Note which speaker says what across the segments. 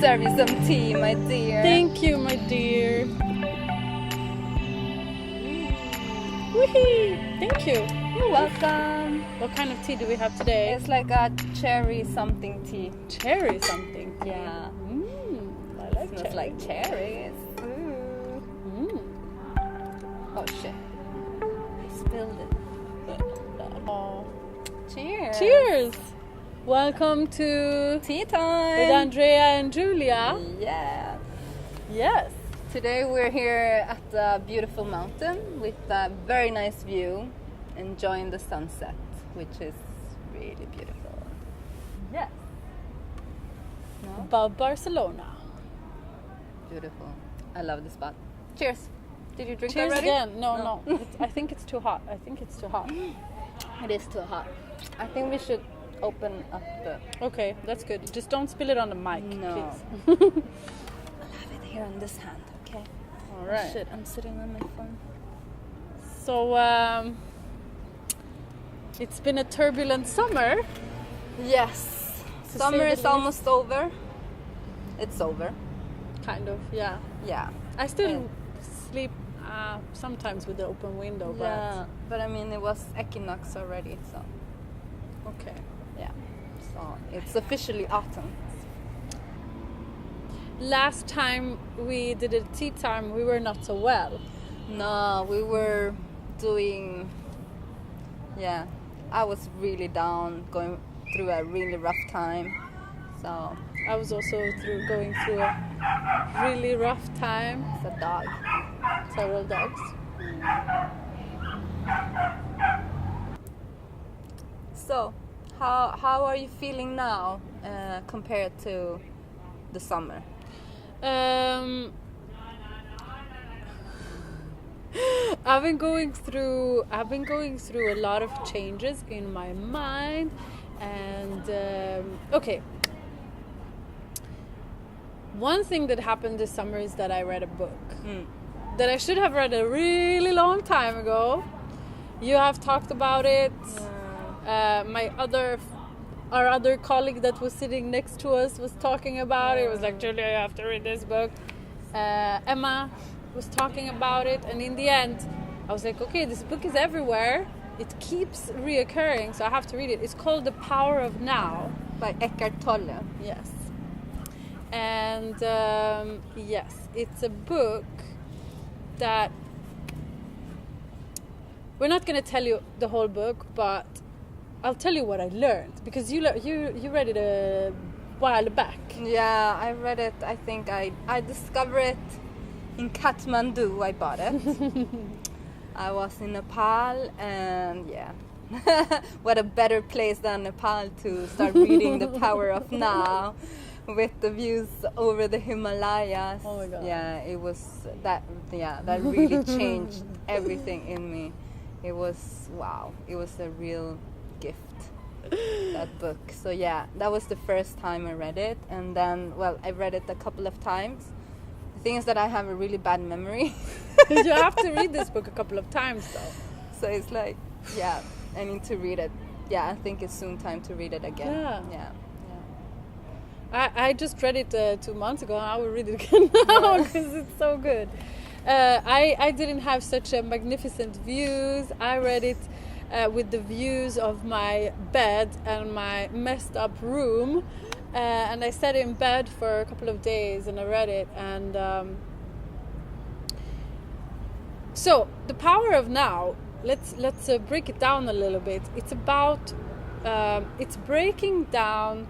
Speaker 1: serve you some tea, my dear.
Speaker 2: Thank you, my dear. Whee! Thank you.
Speaker 1: You're welcome.
Speaker 2: What kind of tea do we have today?
Speaker 1: It's like a cherry something tea.
Speaker 2: Cherry something.
Speaker 1: Yeah.
Speaker 2: I like
Speaker 1: Smells
Speaker 2: cherry.
Speaker 1: like cherries. Ooh. Oh shit. I spilled it.
Speaker 2: Oh.
Speaker 1: Cheers.
Speaker 2: Cheers! Welcome to
Speaker 1: Tea time.
Speaker 2: with Andrea and Julia.
Speaker 1: Yeah.
Speaker 2: Yes.
Speaker 1: Today we're here at a beautiful mountain with a very nice view, enjoying the sunset, which is really beautiful.
Speaker 2: Yes.
Speaker 1: No?
Speaker 2: Above Barcelona.
Speaker 1: Beautiful. I love the spot. Cheers. Did you drink
Speaker 2: Cheers
Speaker 1: already?
Speaker 2: again. No. I think it's too hot.
Speaker 1: It is too hot. I think we should open up the...
Speaker 2: Okay, that's good. Just don't spill it on the mic,
Speaker 1: No.
Speaker 2: please.
Speaker 1: I'll have it here on this hand, okay?
Speaker 2: All right.
Speaker 1: Oh, shit, I'm sitting on my phone.
Speaker 2: So, it's been a turbulent summer.
Speaker 1: Yes.
Speaker 2: To
Speaker 1: Summer
Speaker 2: say the
Speaker 1: is
Speaker 2: least.
Speaker 1: almost over. It's over.
Speaker 2: Kind of, yeah.
Speaker 1: Yeah.
Speaker 2: I still sleep sometimes with the open window, but
Speaker 1: Yeah, but I mean, it was equinox already, so
Speaker 2: okay.
Speaker 1: yeah. So it's officially autumn.
Speaker 2: Last time we did a tea time, we were not so well.
Speaker 1: No, we were doing... Yeah, I was really down, going through a really rough time. So
Speaker 2: I was also going through a really rough time.
Speaker 1: it's a dog.
Speaker 2: Several dogs.
Speaker 1: So, how are you feeling now compared to the summer?
Speaker 2: I've been going through a lot of changes in my mind, and okay. One thing that happened this summer is that I read a book that I should have read a really long time ago. You have talked about it. Our other colleague that was sitting next to us was talking about it. It was like, Julia, you have to read this book. Emma was talking about it, and in the end I was like, okay, this book is everywhere, it keeps reoccurring, so I have to read it. It's called The Power of Now
Speaker 1: By Eckhart Tolle.
Speaker 2: Yes. And yes, it's a book that we're not going to tell you the whole book, but I'll tell you what I learned, because you read it a while back.
Speaker 1: Yeah, I read it. I think I discovered it in Kathmandu. I bought it. I was in Nepal, and yeah, what a better place than Nepal to start reading The Power of Now, with the views over the Himalayas.
Speaker 2: Oh my God.
Speaker 1: Yeah, it was that. Yeah, that really changed everything in me. It was wow. It was a real gift, that book. So yeah, that was the first time I read it, and then, well, I read it a couple of times. The thing is that I have a really bad memory.
Speaker 2: You have to read this book a couple of times, though.
Speaker 1: So it's like, yeah, I need to read it. Yeah, I think it's soon time to read it again.
Speaker 2: Yeah.
Speaker 1: Yeah.
Speaker 2: I just read it 2 months ago, and I will read it again now because it's so good. I didn't have such a magnificent views. I read it with the views of my bed and my messed up room, and I sat in bed for a couple of days and I read it, and so The Power of Now, let's break it down a little bit. It's about it's breaking down,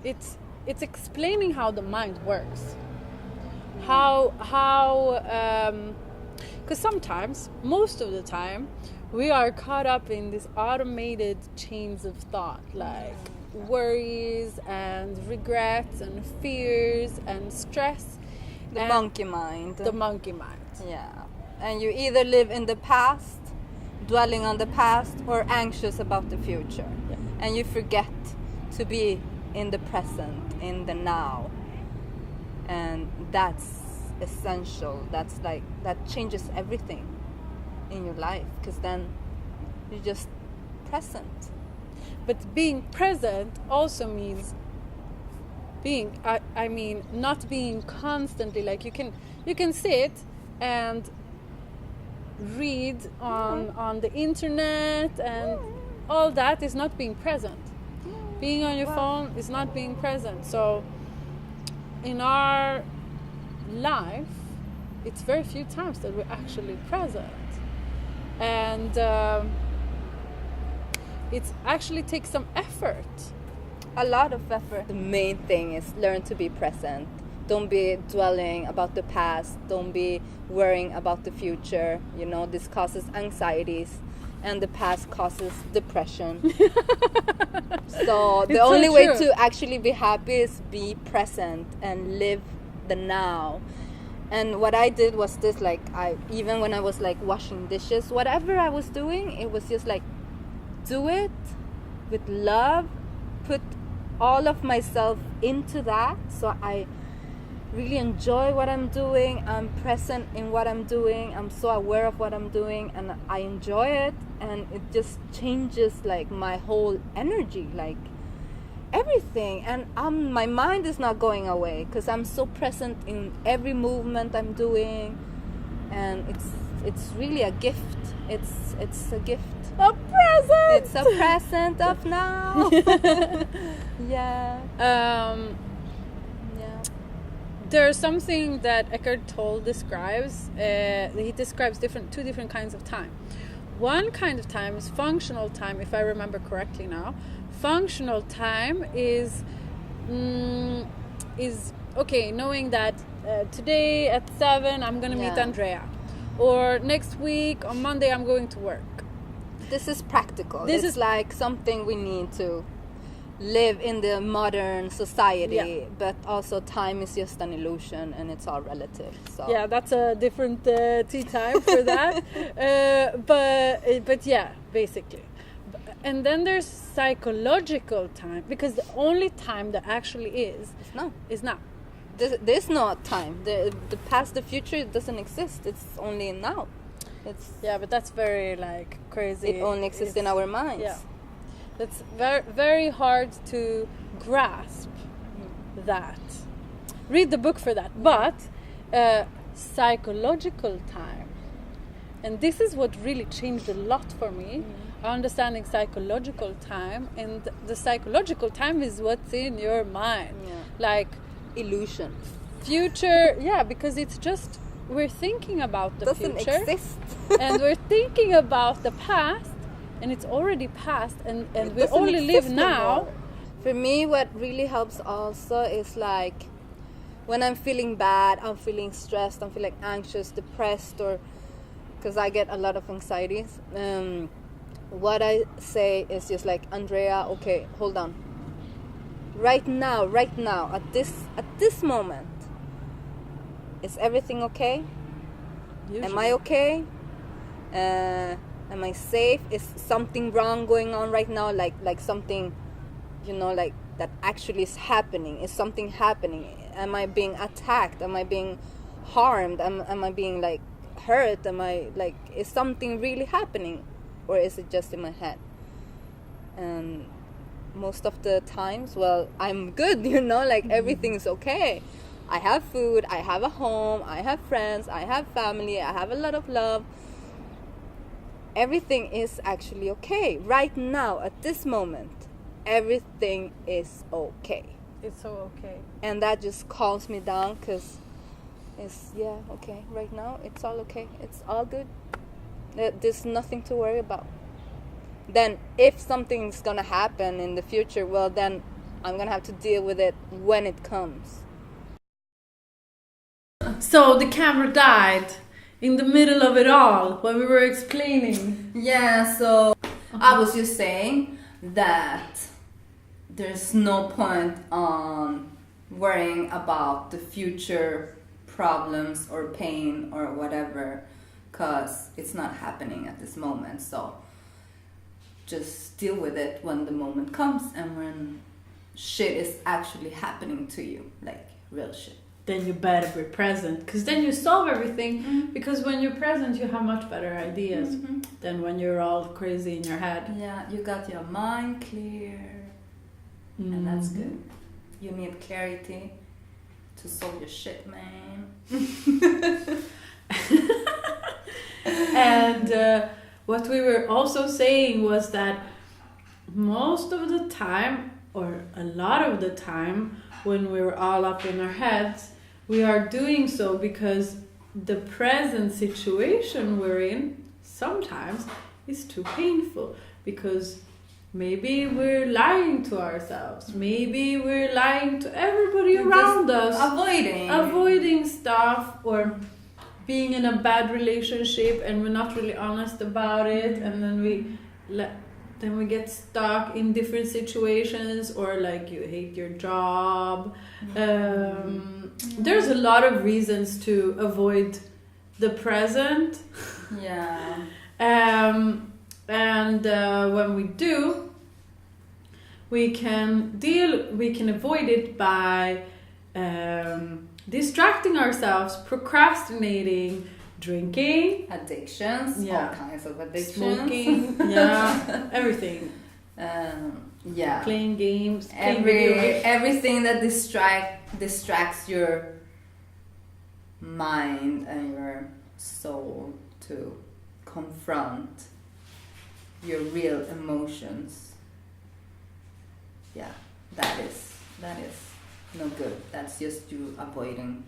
Speaker 2: it's explaining how the mind works, how because sometimes, most of the time, we are caught up in these automated chains of thought, like worries and regrets and fears and stress.
Speaker 1: The
Speaker 2: And
Speaker 1: monkey mind.
Speaker 2: The monkey mind.
Speaker 1: Yeah. And you either live in the past, dwelling on the past, or anxious about the future.
Speaker 2: Yeah.
Speaker 1: And you forget to be in the present, in the now. And that's essential. That's like, that changes everything in your life, because then you're just present.
Speaker 2: But being present also means I mean, not being constantly, like you can sit and read on the internet, and all that is not being present. Being on your phone is not being present. So in our life, it's very few times that we're actually present, and it actually takes some effort.
Speaker 1: A lot of effort. The main thing is learn to be present. Don't be dwelling about the past. Don't be worrying about the future. You know, this causes anxieties, and the past causes depression. So the only way to actually be happy is be present and live the now. And what I did was this, like, even when I was like washing dishes, whatever I was doing, it was just like, do it with love, put all of myself into that, so I really enjoy what I'm doing. I'm present in what I'm doing. I'm so aware of what I'm doing, and I enjoy it, and it just changes like my whole energy, like everything. And my mind is not going away because I'm so present in every movement I'm doing, and it's really a gift. It's a gift.
Speaker 2: A present.
Speaker 1: It's a present of now. Yeah.
Speaker 2: There's something that Eckhart Tolle describes. He describes two different kinds of time. One kind of time is functional time, if I remember correctly now. Functional time is okay, knowing that today at 7 I'm going to meet Andrea, or next week on Monday I'm going to work.
Speaker 1: This is practical. This is like something we need to live in the modern society, but also time is just an illusion, and it's all relative. So
Speaker 2: yeah, that's a different tea time for that. But yeah, basically. And then there's psychological time, because the only time that actually is now.
Speaker 1: There's no time. The past, the future doesn't exist. It's only now.
Speaker 2: But that's very like crazy.
Speaker 1: It only exists in our minds.
Speaker 2: Yeah. That's very, very hard to grasp that. Read the book for that. But psychological time, and this is what really changed a lot for me, understanding psychological time. And the psychological time is what's in your mind. Like
Speaker 1: illusion.
Speaker 2: Future, because it's just, we're thinking about the future.
Speaker 1: Doesn't exist.
Speaker 2: And we're thinking about the past, and it's already past, and we only live now.
Speaker 1: For me, what really helps also is like when I'm feeling bad, I'm feeling stressed, I'm feeling anxious, depressed, or because I get a lot of anxieties. What I say is just like, Andrea, okay, hold on. Right now, at this moment, is everything okay? Usually. Am I okay? Am I safe? Is something wrong going on right now? Like something, like that actually is happening. Is something happening? Am I being attacked? Am I being harmed? Am I being like hurt? Am I like, is something really happening? Or is it just in my head? And most of the times, well, I'm good, like everything's okay. I have food, I have a home, I have friends, I have family, I have a lot of love. Everything is actually okay. Right now, at this moment, everything is okay.
Speaker 2: It's so okay.
Speaker 1: And that just calms me down, because it's, okay. Right now, it's all okay. It's all good. There's nothing to worry about. Then if something's gonna happen in the future, well, then I'm gonna have to deal with it when it comes.
Speaker 2: So the camera died in the middle of it all when we were explaining.
Speaker 1: Yeah, so I was just saying that there's no point on worrying about the future problems or pain or whatever, because it's not happening at this moment. So just deal with it when the moment comes, and when shit is actually happening to you, like real shit.
Speaker 2: Then you better be present, because then you solve everything. Because when you're present, you have much better ideas than when you're all crazy in your head.
Speaker 1: Yeah, you got your mind clear, and that's good. you need clarity to solve your shit, man.
Speaker 2: And what we were also saying was that most of the time, or a lot of the time, when we're all up in our heads, we are doing so because the present situation we're in sometimes is too painful, because maybe we're lying to ourselves, maybe we're lying to everybody around us, avoiding stuff, or being in a bad relationship and we're not really honest about it, and then we get stuck in different situations, or like you hate your job. There's a lot of reasons to avoid the present.
Speaker 1: Yeah.
Speaker 2: And when we do, we can avoid it by distracting ourselves, procrastinating, drinking,
Speaker 1: addictions, all kinds of addictions,
Speaker 2: smoking, everything.
Speaker 1: Playing
Speaker 2: games,
Speaker 1: everything that distracts your mind and your soul to confront your real emotions. Yeah, that is no good. That's just you avoiding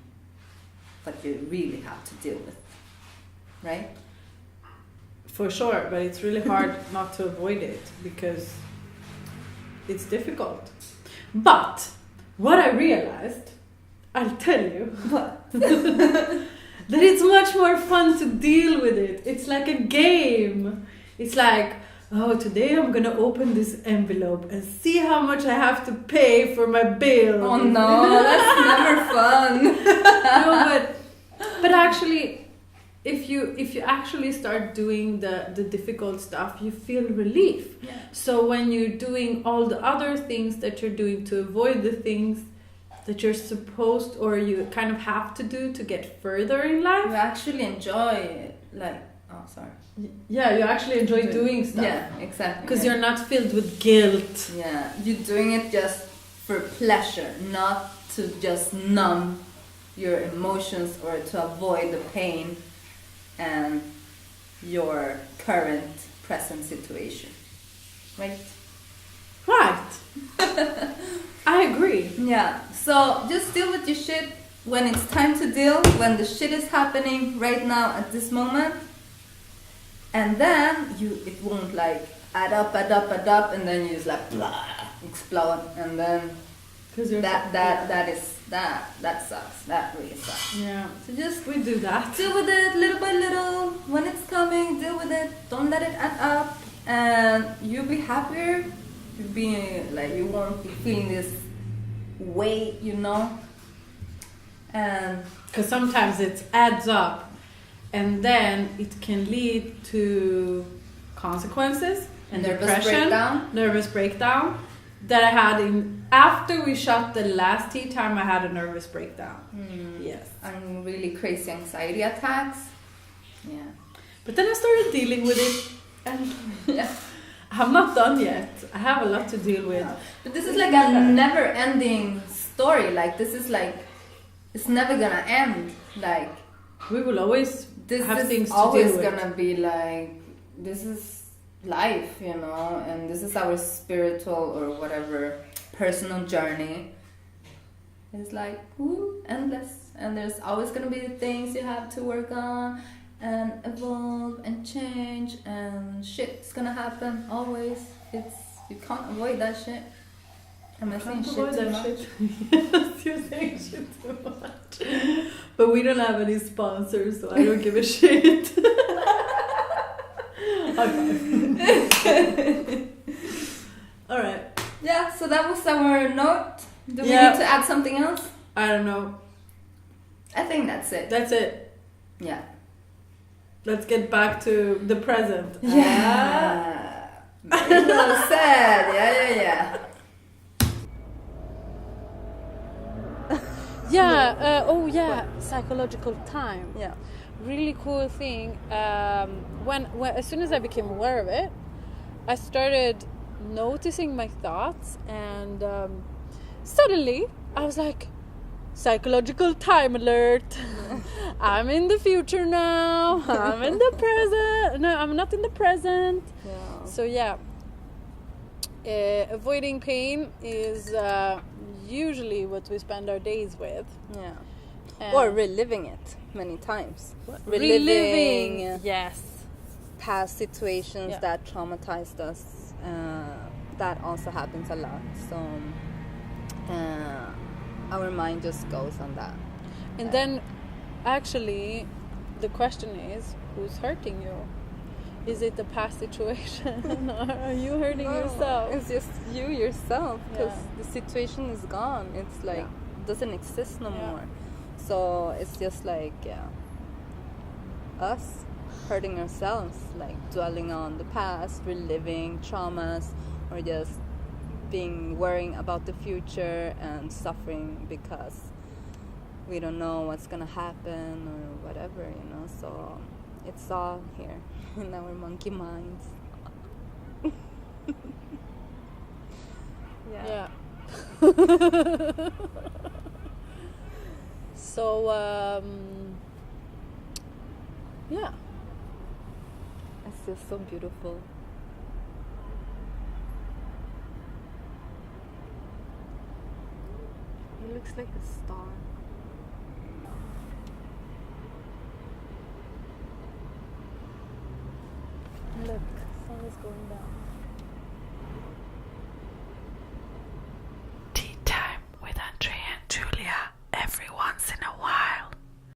Speaker 1: what you really have to deal with, right?
Speaker 2: For sure, but it's really hard not to avoid it because it's difficult. But what I realized, I'll tell you, that it's much more fun to deal with it. It's like a game. It's like, oh, today I'm gonna open this envelope and see how much I have to pay for my bill.
Speaker 1: Oh no, that's never fun.
Speaker 2: No, but actually, if you actually start doing the difficult stuff, you feel relief.
Speaker 1: Yeah.
Speaker 2: So when you're doing all the other things that you're doing to avoid the things that you're supposed or you kind of have to do to get further in life,
Speaker 1: you actually enjoy it.
Speaker 2: Yeah, you actually enjoy doing stuff.
Speaker 1: Yeah, exactly.
Speaker 2: Because you're not filled with guilt.
Speaker 1: Yeah, you're doing it just for pleasure, not to just numb your emotions or to avoid the pain and your current present situation. Right?
Speaker 2: Right. I agree.
Speaker 1: Yeah, so just deal with your shit when it's time to deal, when the shit is happening right now at this moment. And then it won't like add up, and then you just like blah, explode, and then that sucks. That really sucks.
Speaker 2: Yeah.
Speaker 1: So just
Speaker 2: we do that.
Speaker 1: Deal with it little by little. When it's coming, deal with it. Don't let it add up, and you'll be happier. You'll be like you won't be feeling this weight, And
Speaker 2: because sometimes it adds up. And then it can lead to consequences and nervous breakdown that I had after we shot the last tea time. I had a nervous breakdown. Yes,
Speaker 1: and really crazy anxiety attacks. Yeah,
Speaker 2: but then I started dealing with it, and I'm not done yet. I have a lot to deal with.
Speaker 1: Yeah. But this is like a never-ending story. Like this is like it's never gonna end. Like
Speaker 2: we will always.
Speaker 1: This
Speaker 2: have
Speaker 1: is
Speaker 2: things to
Speaker 1: always
Speaker 2: deal with.
Speaker 1: Gonna be like this is life, and this is our spiritual or whatever personal journey. It's like endless, and there's always gonna be things you have to work on and evolve and change, and shit's gonna happen always. You can't avoid that shit. Am I saying shit too much?
Speaker 2: Yes, you're saying shit too much. But we don't have any sponsors, so I don't give a shit. Okay. Alright.
Speaker 1: Yeah, so that was our note. Do we need to add something else?
Speaker 2: I don't know.
Speaker 1: I think that's it.
Speaker 2: That's it.
Speaker 1: Yeah.
Speaker 2: Let's get back to the present.
Speaker 1: Yeah. Very well said. Yeah.
Speaker 2: Psychological time.
Speaker 1: Yeah,
Speaker 2: really cool thing. When as soon as I became aware of it, I started noticing my thoughts and suddenly I was like, psychological time alert. I'm in the future now. I'm in the present. No, I'm not in the present.
Speaker 1: Yeah.
Speaker 2: So yeah, avoiding pain is usually what we spend our days with.
Speaker 1: Yeah. Or reliving it many times.
Speaker 2: Reliving. Yes.
Speaker 1: Past situations
Speaker 2: Yeah.
Speaker 1: that traumatized us. That also happens a lot. So our mind just goes on that.
Speaker 2: And then actually the question is, who's hurting you? Is it a past situation or are you hurting yourself?
Speaker 1: It's just you yourself, because
Speaker 2: Yeah.
Speaker 1: the situation is gone. It's like doesn't exist no more. So it's just like us hurting ourselves, like dwelling on the past, reliving traumas, or just worrying about the future and suffering because we don't know what's gonna happen or whatever, so it's all here in our monkey minds.
Speaker 2: Yeah. So yeah,
Speaker 1: it's just so beautiful. It looks like a star.
Speaker 2: look, sun is going down.